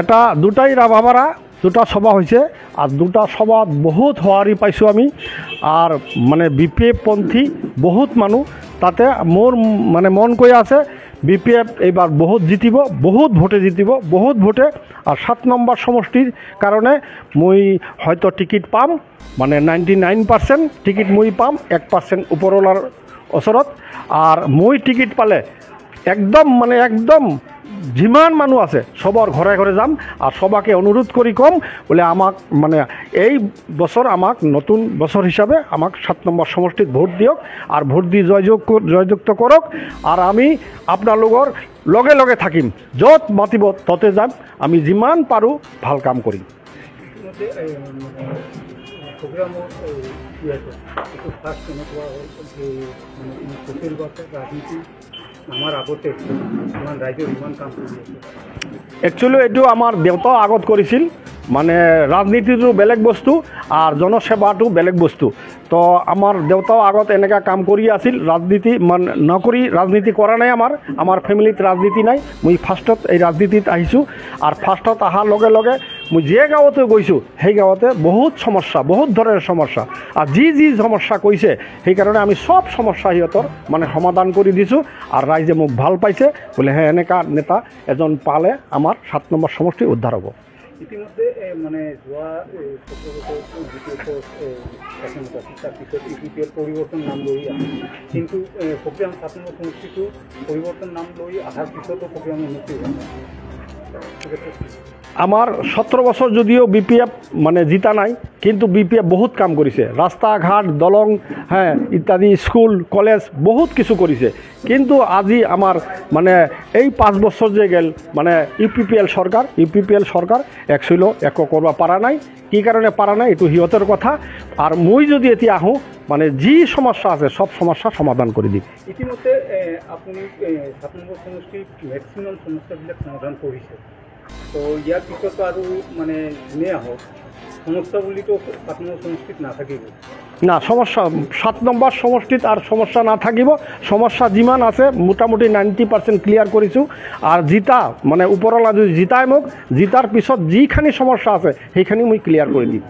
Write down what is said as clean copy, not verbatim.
এটা দুটাই ৰাভাপাৰা দুটা সভা হৈছে আৰ দুটা সভাত বহুত সঁহাৰি পাইছোঁ আমি আৰ মানে BPF পন্থী বহুত মানুহ তাতে মোৰ মানে মন কৈ আছে BPF এইবাৰ বহুত জিতিব, বহুত ভোটে জিতিব, বহুত ভোটে। আৰ 7 নম্বৰ সমষ্টিৰ কাৰণে মই হয়তো টিকিট পাম, মানে 99% টিকিট মই পাম, 1% ওপৰৱালাৰ ওচৰত। আৰ মই টিকিট পালে একদম যিমান মানুহ আছে সবৰ ঘৰে ঘৰে যাম আর সবাকে অনুরোধ করি কম বলে আমাক মানে এই বছর আমাক নতুন বছর হিসাবে আমাক 7 নম্বর সমষ্টিত ভোট দিয়ক আর ভোট দি জয়যুক্ত করক। আর আমি আপনালোকৰ লগে লগে থাকিম, য'ত মাতিব ততে যাম, আমি যিমান পাৰোঁ ভাল কাম কৰিম। একচুৱেলি এইটো আমাৰ দেউতাও আগত কৰিছিল, মানে ৰাজনীতিটো বেলেগ বস্তু আৰ জনসেৱাটো বেলেগ বস্তু। তো আমাৰ দেউতাও আগত এনেকা কাম কৰি আছিল, ৰাজনীতি নকৰি ৰাজনীতি কৰা নাই। আমাৰ ফেমিলিত ৰাজনীতি নাই, মই ফাৰ্ষ্টত এই ৰাজনীতিত আহিছোঁ। আৰ ফাৰ্ষ্টত অহাৰ লগে লগে মই যে গাঁৱতে গৈছোঁ সেই গাঁৱতে বহুত সমস্যা, বহুত ধৰনেৰ সমস্যা আৰ যি সমস্যা কৈছে সেইকাৰণে আমি সব সমস্যা সিহঁতৰ মানে সমাধান কৰি দিছোঁ। আৰ ৰাইজে মোক ভাল পাইছে বলে হ্যাঁ এনেকা নেতা এজন পালে আমাৰ 7 নম্বৰ সমষ্টি উদ্ধাৰ হ'ব। ইতিমধ্যে মানে যোৱা 17 পৰিৱৰ্তন নাম লৈ আছে, কিন্তু প্ৰগ্ৰাম 7 নম্বৰ সমষ্টিটো পৰিৱৰ্তন নাম লৈ অহাৰ পিছতো প্ৰগ্ৰাম উন্নতি হোৱা নাই। আমার 17 বছর যদিও BPF মানে জিতা নাই, কিন্তু BPF বহুত কাম করেছে, রাস্তাঘাট দলং হ্যাঁ ইত্যাদি স্কুল কলেজ বহুত কিছু করেছে। কিন্তু আজি আমার মানে এই 5 বছর যে গেল মানে ইউপিপিএল সরকার একচুৱেলি একো কৰবা পাৰা নাই। কি কাৰণে পাৰা নাই এটু সিহঁতৰ কথা। আর মই যদি এতিয়া আহোঁ মানে যি সমস্যা আছে সব সমস্যা সমাধান করে দিম। ইতিমধ্যে আপুনি 7 নম্বৰ সমষ্টিৰ মেক্সিমাম সমস্যাবিলাক সমাধান কৰিছে, তো ইয়াৰ পিছতো আৰু মানে যোনে আহক সমস্যা বুলিতো 7 নম্বৰ সমষ্টিত নাথাকিব না। সমস্যা 7 নম্বৰ সমষ্টিত আৰ সমস্যা নাথাকিব। সমস্যা যিমান আছে মোটামুটি 90% ক্লিয়াৰ কৰিছোঁ। আৰ জিতা মানে ওপৰৱালা যদি জিতাই মোক, জিতাৰ পিছত যিখিনি সমস্যা আছে সেইখিনি মই ক্লিয়াৰ কৰি দিম।